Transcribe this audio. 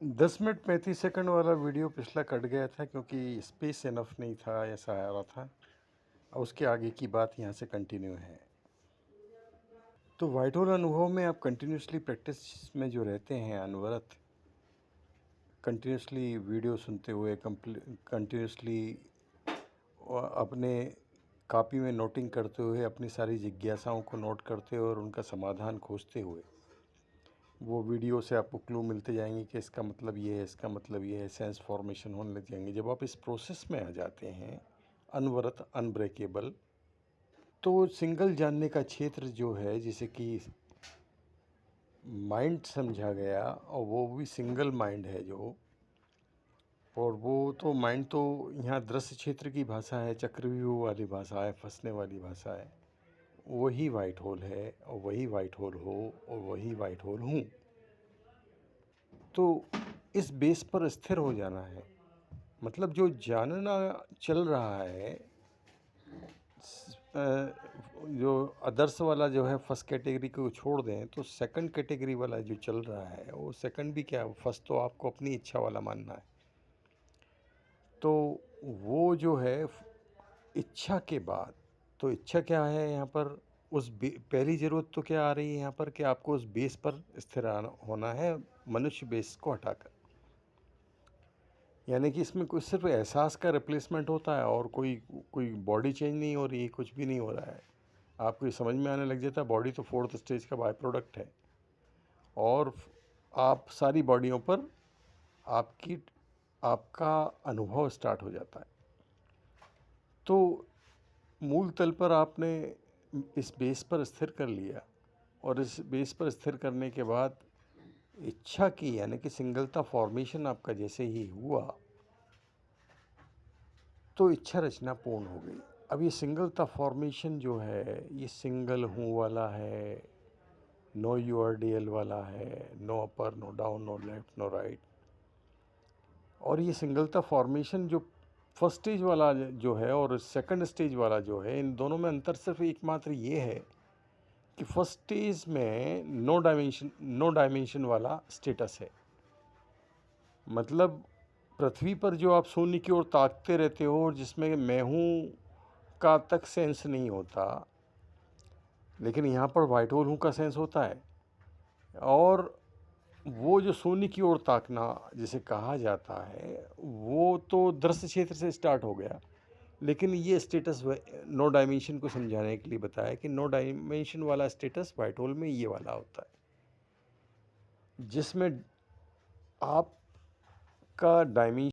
10 minute 35 second वाला video पिछला cut गया था क्योंकि स्पेस इनफ नहीं था, ऐसा आ रहा था। और उसके आगे की बात यहाँ से कंटिन्यू है। तो वाइट होल अनुभव में आप कंटिन्यूसली प्रैक्टिस में जो रहते हैं अनवरत, कंटिन्यूसली वीडियो सुनते हुए, कंटिन्यूसली अपने कॉपी में नोटिंग करते हुए, अपनी सारी जिज्ञासाओं को नोट करते हुए और उनका समाधान खोजते हुए, वो वीडियो से आपको क्लू मिलते जाएंगे कि इसका मतलब ये है, इसका मतलब ये है, सेंस फॉर्मेशन होने लग जाएंगे। जब आप इस प्रोसेस में आ जाते हैं अनवरत, अनब्रेकेबल, तो सिंगल जानने का क्षेत्र जो है, जिसे कि माइंड समझा गया, और वो भी सिंगल माइंड है जो, और वो तो माइंड तो यहाँ दृश्य क्षेत्र की भाषा है, चक्रव्यूह वाली भाषा है, फंसने वाली भाषा है। वही वाइट होल है, और वही वाइट होल हो, और वही वाइट होल हूँ। तो इस बेस पर स्थिर हो जाना है। मतलब जो जानना चल रहा है, जो आदर्श वाला जो है फर्स्ट कैटेगरी को छोड़ दें, तो सेकंड कैटेगरी वाला जो चल रहा है, वो सेकंड भी क्या, फर्स्ट तो आपको अपनी इच्छा वाला मानना है। तो वो जो है इच्छा के बाद, तो इच्छा क्या है यहाँ पर, उस पहली ज़रूरत तो क्या आ रही है यहाँ पर कि आपको उस बेस पर स्थिर होना है, मनुष्य बेस को हटाकर। यानी कि इसमें कोई सिर्फ एहसास का रिप्लेसमेंट होता है, और कोई कोई बॉडी चेंज नहीं हो रही है, कुछ भी नहीं हो रहा है। आपको ये समझ में आने लग जाता है बॉडी तो फोर्थ स्टेज का बाय प्रोडक्ट है, और आप सारी बॉडियों पर आपका अनुभव स्टार्ट हो जाता है। तो मूल तल पर आपने इस बेस पर स्थिर कर लिया, और इस बेस पर स्थिर करने के बाद इच्छा की, यानी कि सिंगलता फॉर्मेशन आपका जैसे ही हुआ, तो इच्छा रचना पूर्ण हो गई। अब ये सिंगलता फॉर्मेशन जो है, ये सिंगल हूँ वाला है, नो यूआरडीएल वाला है, no upper, no down, no left, no right. और ये सिंगलता फॉर्मेशन जो फर्स्ट स्टेज वाला जो है और सेकंड स्टेज वाला जो है, इन दोनों में अंतर सिर्फ एकमात्र ये है कि फर्स्ट स्टेज में नो डायमेंशन वाला स्टेटस है। मतलब पृथ्वी पर जो आप शून्य की ओर ताकते रहते हो, और जिसमें मैं हूँ का तक सेंस नहीं होता, लेकिन यहाँ पर वाइट होल हूँ का सेंस होता है। और वो जो शून्य की ओर ताकना जिसे कहा जाता है, वो तो दृश्य क्षेत्र से स्टार्ट हो गया। लेकिन ये स्टेटस नो डायमेंशन को समझाने के लिए बताया कि नो डायमेंशन वाला स्टेटस वाइट होल में ये वाला होता है, जिसमें आपका डायमेंशन